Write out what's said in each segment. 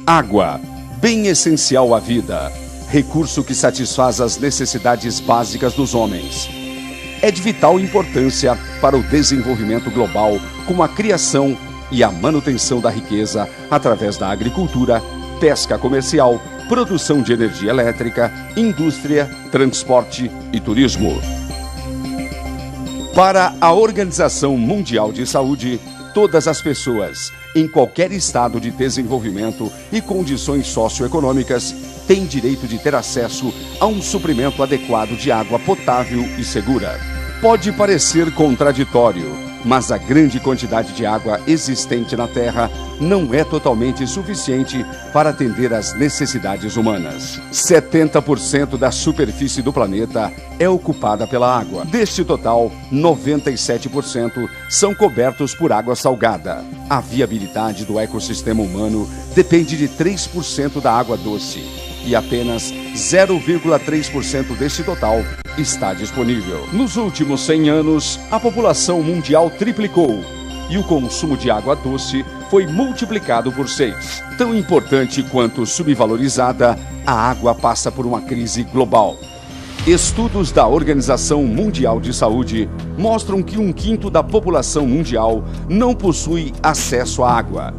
Água, bem essencial à vida, recurso que satisfaz as necessidades básicas dos homens. É de vital importância para o desenvolvimento global, como a criação e a manutenção da riqueza através da agricultura, pesca comercial, produção de energia elétrica, indústria, transporte e turismo. Para a Organização Mundial de Saúde, todas as pessoas, em qualquer estado de desenvolvimento e condições socioeconômicas, têm direito de ter acesso a um suprimento adequado de água potável e segura. Pode parecer contraditório, mas a grande quantidade de água existente na Terra não é totalmente suficiente para atender às necessidades humanas. 70% da superfície do planeta é ocupada pela água. Deste total, 97% são cobertos por água salgada. A viabilidade do ecossistema humano depende de 3% da água doce e apenas 0,3% deste total está disponível. Nos últimos 100 anos, a população mundial triplicou e o consumo de água doce foi multiplicado por 6. Tão importante quanto subvalorizada, a água passa por uma crise global. Estudos da Organização Mundial de Saúde mostram que 1/5 da população mundial não possui acesso à água.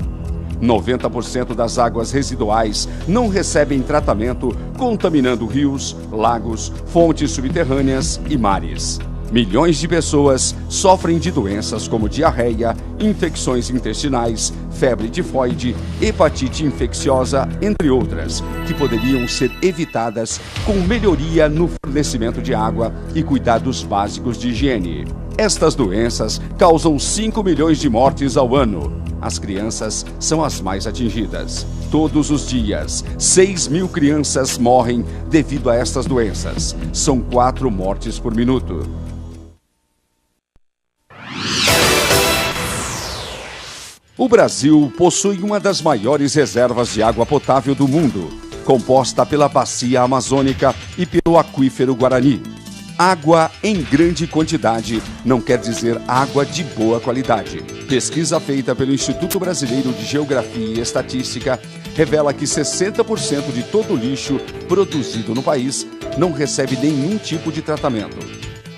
90% das águas residuais não recebem tratamento, contaminando rios, lagos, fontes subterrâneas e mares. Milhões de pessoas sofrem de doenças como diarreia, infecções intestinais, febre tifoide, hepatite infecciosa, entre outras, que poderiam ser evitadas com melhoria no fornecimento de água e cuidados básicos de higiene. Estas doenças causam 5 milhões de mortes ao ano. As crianças são as mais atingidas. Todos os dias, 6.000 crianças morrem devido a estas doenças. São 4 mortes por minuto. O Brasil possui uma das maiores reservas de água potável do mundo, composta pela Bacia Amazônica e pelo Aquífero Guarani. Água em grande quantidade não quer dizer água de boa qualidade. Pesquisa feita pelo Instituto Brasileiro de Geografia e Estatística revela que 60% de todo o lixo produzido no país não recebe nenhum tipo de tratamento.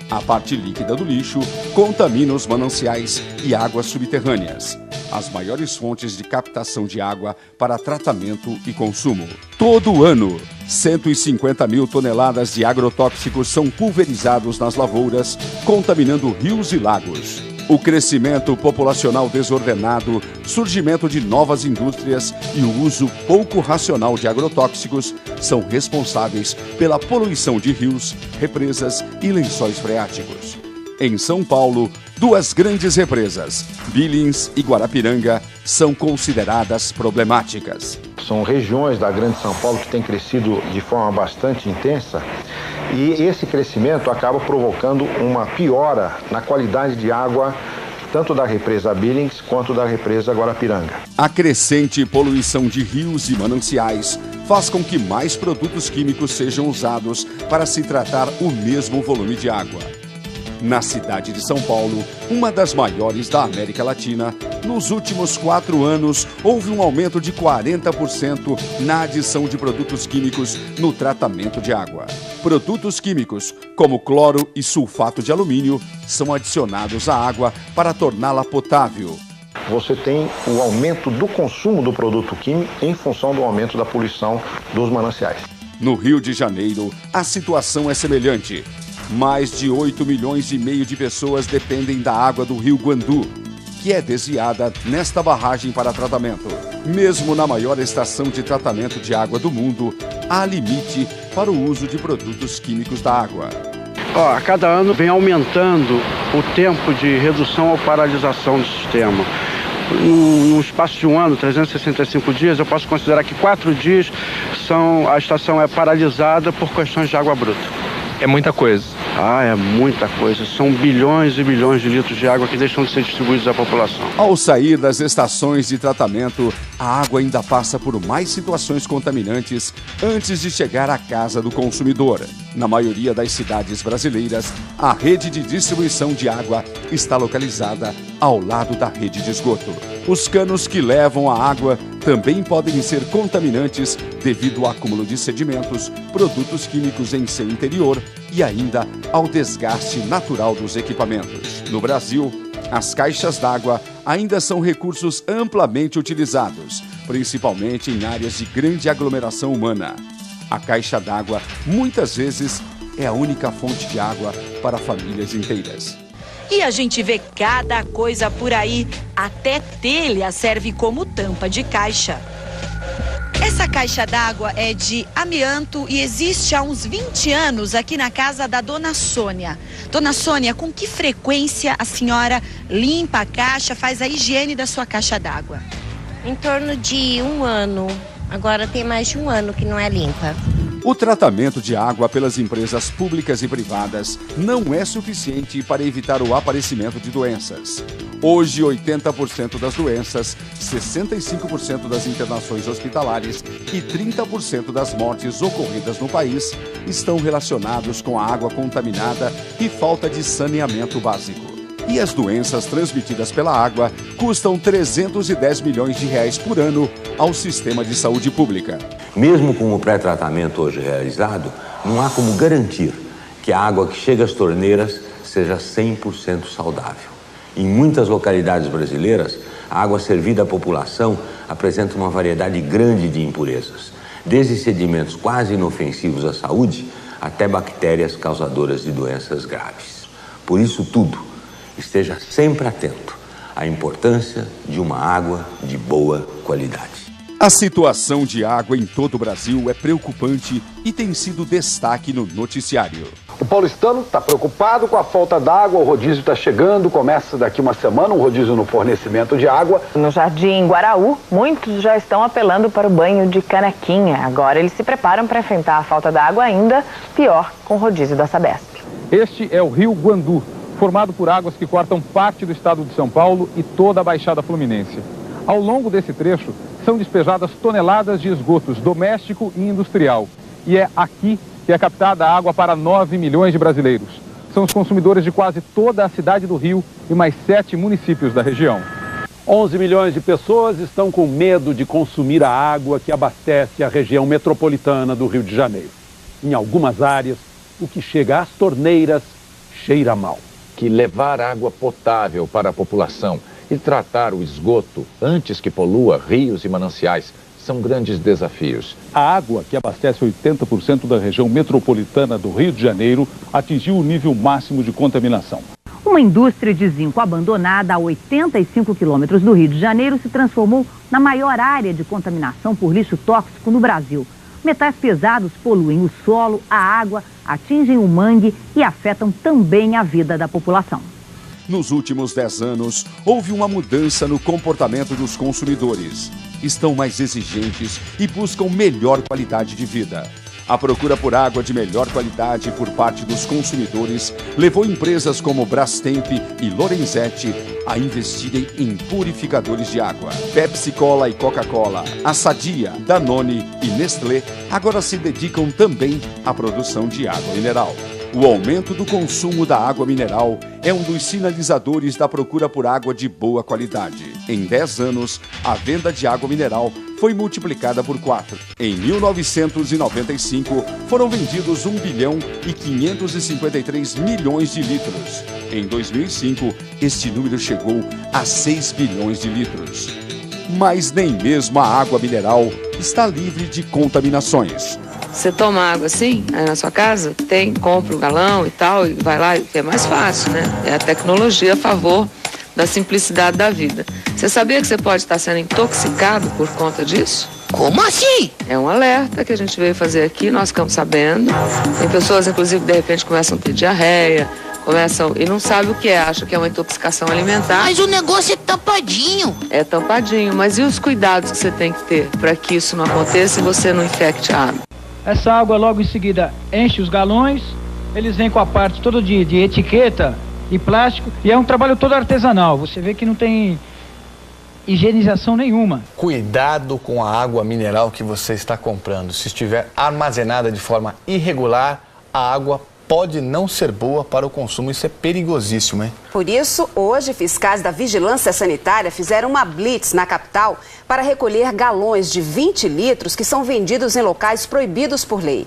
A parte líquida do lixo contamina os mananciais e águas subterrâneas, as maiores fontes de captação de água para tratamento e consumo. Todo ano, 150.000 toneladas de agrotóxicos são pulverizados nas lavouras, contaminando rios e lagos. O crescimento populacional desordenado, surgimento de novas indústrias e o uso pouco racional de agrotóxicos são responsáveis pela poluição de rios, represas e lençóis freáticos. Em São Paulo, 2 grandes represas, Billings e Guarapiranga, são consideradas problemáticas. São regiões da Grande São Paulo que têm crescido de forma bastante intensa e esse crescimento acaba provocando uma piora na qualidade de água tanto da represa Billings quanto da represa Guarapiranga. A crescente poluição de rios e mananciais faz com que mais produtos químicos sejam usados para se tratar o mesmo volume de água. Na cidade de São Paulo, uma das maiores da América Latina, nos últimos 4 anos houve um aumento de 40% na adição de produtos químicos no tratamento de água. Produtos químicos, como cloro e sulfato de alumínio, são adicionados à água para torná-la potável. Você tem o aumento do consumo do produto químico em função do aumento da poluição dos mananciais. No Rio de Janeiro, a situação é semelhante. Mais de 8,5 milhões de pessoas dependem da água do Rio Guandu, que é desviada nesta barragem para tratamento. Mesmo na maior estação de tratamento de água do mundo, há limite para o uso de produtos químicos da água. A cada ano vem aumentando o tempo de redução ou paralisação do sistema. Num espaço de um ano, 365 dias, eu posso considerar que 4 dias a estação é paralisada por questões de água bruta. É muita coisa. É muita coisa. São bilhões e bilhões de litros de água que deixam de ser distribuídos à população. Ao sair das estações de tratamento, a água ainda passa por mais situações contaminantes antes de chegar à casa do consumidor. Na maioria das cidades brasileiras, a rede de distribuição de água está localizada ao lado da rede de esgoto. Os canos que levam a água também podem ser contaminantes devido ao acúmulo de sedimentos, produtos químicos em seu interior e ainda ao desgaste natural dos equipamentos. No Brasil, as caixas d'água ainda são recursos amplamente utilizados, principalmente em áreas de grande aglomeração humana. A caixa d'água, muitas vezes, é a única fonte de água para famílias inteiras. E a gente vê cada coisa por aí, até telha serve como tampa de caixa. Essa caixa d'água é de amianto e existe há uns 20 anos aqui na casa da Dona Sônia. Dona Sônia, com que frequência a senhora limpa a caixa, faz a higiene da sua caixa d'água? Em torno de 1 ano. Agora tem mais de 1 ano que não é limpa. O tratamento de água pelas empresas públicas e privadas não é suficiente para evitar o aparecimento de doenças. Hoje, 80% das doenças, 65% das internações hospitalares e 30% das mortes ocorridas no país estão relacionados com a água contaminada e falta de saneamento básico. E as doenças transmitidas pela água custam 310 milhões de reais por ano ao sistema de saúde pública. Mesmo com o pré-tratamento hoje realizado, não há como garantir que a água que chega às torneiras seja 100% saudável. Em muitas localidades brasileiras, a água servida à população apresenta uma variedade grande de impurezas, desde sedimentos quase inofensivos à saúde até bactérias causadoras de doenças graves. Por isso tudo, esteja sempre atento à importância de uma água de boa qualidade. A situação de água em todo o Brasil é preocupante e tem sido destaque no noticiário. O paulistano está preocupado com a falta d'água, o rodízio está chegando, começa daqui uma semana um rodízio no fornecimento de água. No Jardim Guaraú, muitos já estão apelando para o banho de canequinha. Agora eles se preparam para enfrentar a falta d'água ainda pior com o rodízio da Sabesp. Este é o Rio Guandu, formado por águas que cortam parte do estado de São Paulo e toda a Baixada Fluminense. Ao longo desse trecho, são despejadas toneladas de esgotos doméstico e industrial. E é aqui que é captada a água para 9 milhões de brasileiros. São os consumidores de quase toda a cidade do Rio e mais 7 municípios da região. 11 milhões de pessoas estão com medo de consumir a água que abastece a região metropolitana do Rio de Janeiro. Em algumas áreas, o que chega às torneiras cheira mal. Que levar água potável para a população e tratar o esgoto antes que polua rios e mananciais são grandes desafios. A água, que abastece 80% da região metropolitana do Rio de Janeiro, atingiu o nível máximo de contaminação. Uma indústria de zinco abandonada a 85 quilômetros do Rio de Janeiro se transformou na maior área de contaminação por lixo tóxico no Brasil. Metais pesados poluem o solo, a água, atingem o mangue e afetam também a vida da população. Nos últimos 10 anos, houve uma mudança no comportamento dos consumidores. Estão mais exigentes e buscam melhor qualidade de vida. A procura por água de melhor qualidade por parte dos consumidores levou empresas como Brastemp e Lorenzetti a investirem em purificadores de água. Pepsi Cola e Coca-Cola, a Sadia, Danone e Nestlé agora se dedicam também à produção de água mineral. O aumento do consumo da água mineral é um dos sinalizadores da procura por água de boa qualidade. Em 10 anos, a venda de água mineral foi multiplicada por 4. Em 1995, foram vendidos 1 bilhão e 553 milhões de litros. Em 2005, este número chegou a 6 bilhões de litros. Mas nem mesmo a água mineral está livre de contaminações. Você toma água assim, aí na sua casa, compra um galão e tal, e vai lá, que é mais fácil, né? É a tecnologia a favor da simplicidade da vida. Você sabia que você pode estar sendo intoxicado por conta disso? Como assim? É um alerta que a gente veio fazer aqui, nós ficamos sabendo. Tem pessoas, inclusive, de repente começam a ter diarreia, e não sabem o que é, acham que é uma intoxicação alimentar. Mas o negócio é tampadinho. É tampadinho, mas e os cuidados que você tem que ter para que isso não aconteça e você não infecte a água? Essa água logo em seguida enche os galões, eles vêm com a parte toda de etiqueta e plástico, e é um trabalho todo artesanal, você vê que não tem higienização nenhuma. Cuidado com a água mineral que você está comprando. Se estiver armazenada de forma irregular, a água pode não ser boa para o consumo. Isso é perigosíssimo, hein? Por isso, hoje, fiscais da Vigilância Sanitária fizeram uma blitz na capital para recolher galões de 20 litros que são vendidos em locais proibidos por lei.